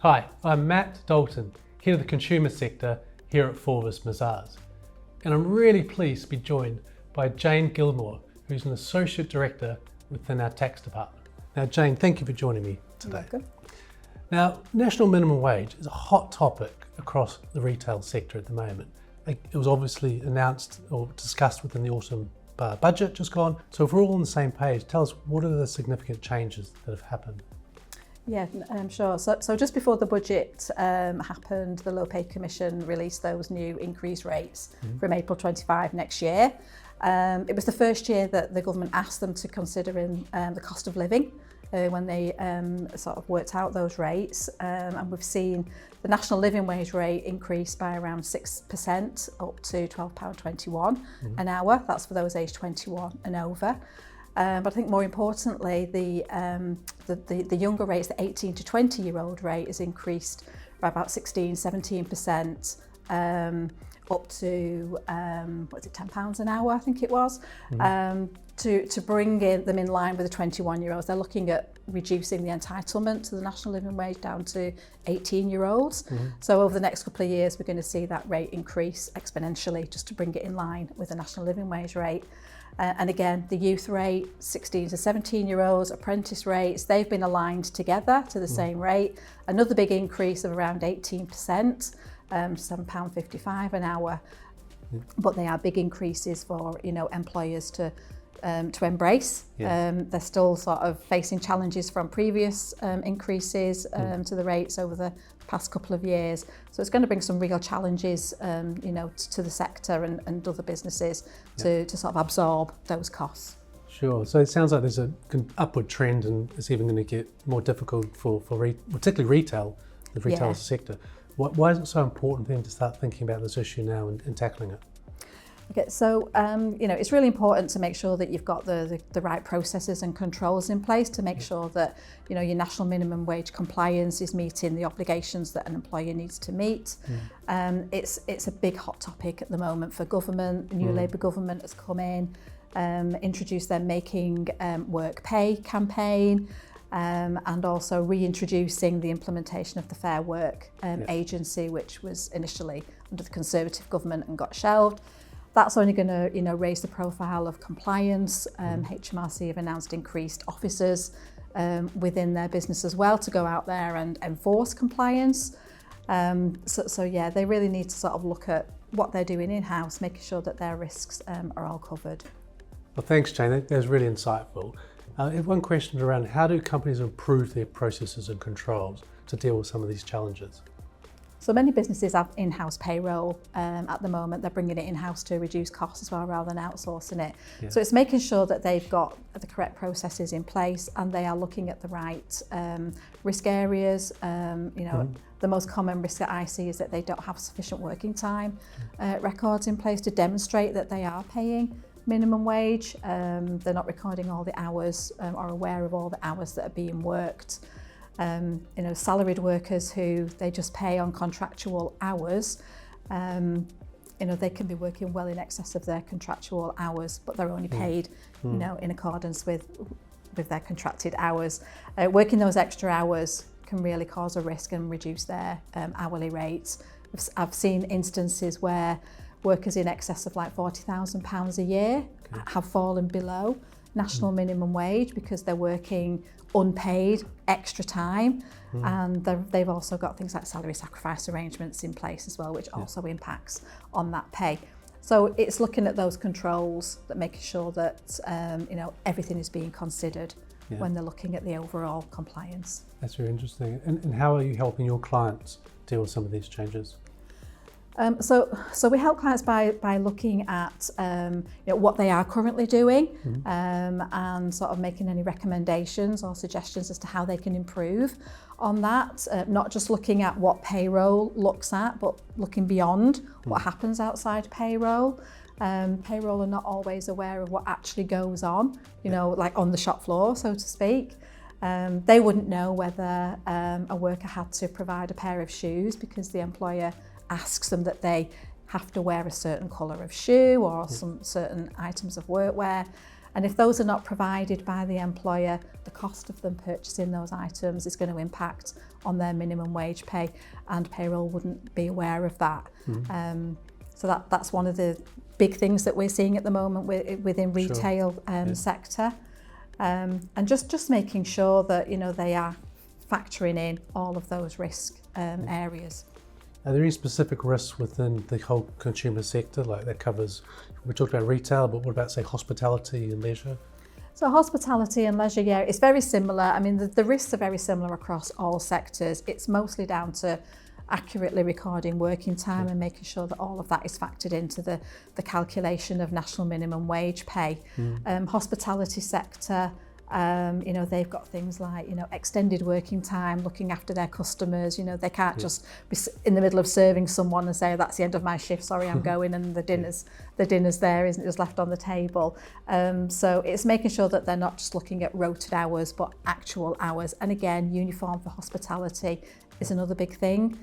Hi, I'm Matt Dalton, Head of the Consumer Sector here at Forvis Mazars. And I'm really pleased to be joined by Jane Gilmore, who's an Associate Director within our tax department. Now, Jane, thank you for joining me today. You're welcome. Now, national minimum wage is a hot topic across the retail sector at the moment. It was obviously announced or discussed within the autumn budget just gone. So if we're all on the same page, tell us what are the significant changes that have happened? Yeah, sure. So just before the budget happened, the Low Pay Commission released those new increase rates from April 25 next year. It was the first year that the government asked them to consider in the cost of living when they sort of worked out those rates. And we've seen the national living wage rate increase by around 6% up to £12.21 an hour. That's for those aged 21 and over. But I think more importantly, the younger rates, the 18 to 20-year-old rate, has increased by about 17% up to £10 an hour, I think it was, to bring them in line with the 21-year-olds. They're looking at reducing the entitlement to the national living wage down to 18-year-olds. So over the next couple of years, we're going to see that rate increase exponentially just to bring it in line with the national living wage rate. And again, the youth rate, 16 to 17-year-olds, apprentice rates, they've been aligned together to the same rate. Another big increase of around 18%, £7.55 an hour. But they are big increases for employers to embrace. They're still sort of facing challenges from previous increases to the rates over the past couple of years. So it's going to bring some real challenges, to the sector and other businesses to sort of absorb those costs. Sure. So it sounds like there's an upward trend, and it's even going to get more difficult for particularly retail, the retail sector. Why is it so important then to start thinking about this issue now and tackling it? Okay, so it's really important to make sure that you've got the right processes and controls in place to make sure that your national minimum wage compliance is meeting the obligations that an employer needs to meet. It's a big hot topic at the moment for government. The new Labour government has come in, introduced their Making Work Pay campaign, and also reintroducing the implementation of the Fair Work agency, which was initially under the Conservative government and got shelved. That's only going to, raise the profile of compliance. HMRC have announced increased officers within their business as well to go out there and enforce compliance. They really need to sort of look at what they're doing in-house, making sure that their risks are all covered. Well, thanks, Jane. That was really insightful. I have one question around how do companies improve their processes and controls to deal with some of these challenges? So many businesses have in-house payroll at the moment. They're bringing it in-house to reduce costs as well rather than outsourcing it. So it's making sure that they've got the correct processes in place and they are looking at the right risk areas. The most common risk that I see is that they don't have sufficient working time records in place to demonstrate that they are paying minimum wage. They're not recording all the hours or aware of all the hours that are being worked. Salaried workers who they just pay on contractual hours, they can be working well in excess of their contractual hours, but they're only paid, in accordance with their contracted hours. Working those extra hours can really cause a risk and reduce their hourly rates. I've seen instances where workers in excess of like £40,000 a year have fallen below national minimum wage because they're working unpaid extra time, and they've also got things like salary sacrifice arrangements in place as well, which also impacts on that pay. So it's looking at those controls, that making sure that everything is being considered when they're looking at the overall compliance. That's very interesting. And how are you helping your clients deal with some of these changes? So we help clients by looking at what they are currently doing and sort of making any recommendations or suggestions as to how they can improve on that. Not just looking at what payroll looks at, but looking beyond what happens outside payroll. Payroll are not always aware of what actually goes on, like on the shop floor, so to speak. They wouldn't know whether a worker had to provide a pair of shoes because the employer asks them that they have to wear a certain colour of shoe or some certain items of workwear. And if those are not provided by the employer, the cost of them purchasing those items is going to impact on their minimum wage pay, and payroll wouldn't be aware of that. So that's one of the big things that we're seeing at the moment within retail sector. And just making sure that, you know, they are factoring in all of those risk areas. Are there any specific risks within the whole consumer sector, like that covers, we talked about retail, but what about, say, hospitality and leisure? So hospitality and leisure, yeah, it's very similar. I mean, the risks are very similar across all sectors. It's mostly down to accurately recording working time and making sure that all of that is factored into the calculation of national minimum wage pay. Hospitality sector, you know, they've got things like, you know, extended working time, looking after their customers. You know, they can't just be in the middle of serving someone and say, that's the end of my shift, sorry, I'm going, and the dinner's there, isn't it, just left on the table. So it's making sure that they're not just looking at rotated hours, but actual hours. And again, uniform for hospitality is another big thing.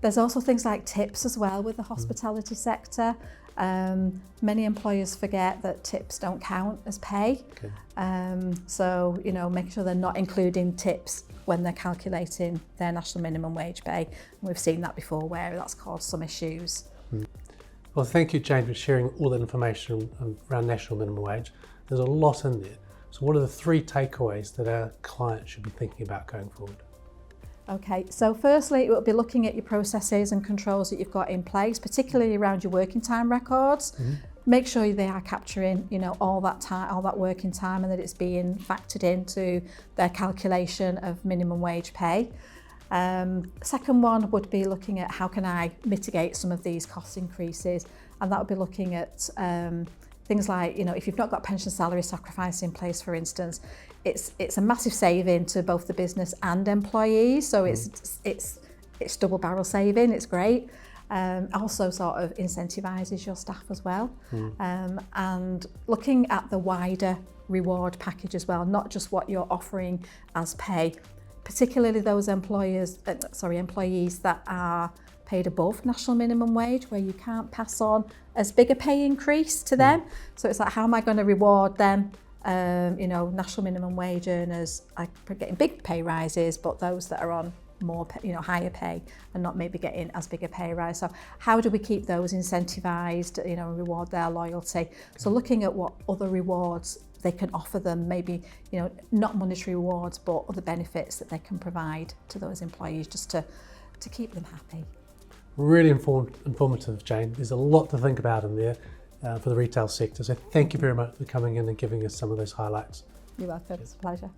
There's also things like tips as well with the hospitality sector. Many employers forget that tips don't count as pay. So, you know, make sure they're not including tips when they're calculating their national minimum wage pay. And we've seen that before where that's caused some issues. Well, thank you, Jane, for sharing all that information around national minimum wage. There's a lot in there. So what are the 3 takeaways that our clients should be thinking about going forward? Okay, so firstly, it will be looking at your processes and controls that you've got in place, particularly around your working time records. Make sure they are capturing, you know, all that time, all that working time, and that it's being factored into their calculation of minimum wage pay. Second one would be looking at how can I mitigate some of these cost increases, and that would be looking at things like, you know, if you've not got pension salary sacrifice in place, for instance, it's a massive saving to both the business and employees. So it's double barrel saving. It's great. Also sort of incentivises your staff as well. And looking at the wider reward package as well, not just what you're offering as pay, particularly those employees that are paid above national minimum wage, where you can't pass on as big a pay increase to them. So it's like, how am I going to reward them? You know, national minimum wage earners are getting big pay rises, but those that are on more, you know, higher pay and not maybe getting as big a pay rise. So how do we keep those incentivised, you know, and reward their loyalty? So looking at what other rewards they can offer them, maybe, you know, not monetary rewards, but other benefits that they can provide to those employees just to keep them happy. Really informative, Jane. There's a lot to think about in there for the retail sector. So thank you very much for coming in and giving us some of those highlights. You're welcome. It's a pleasure.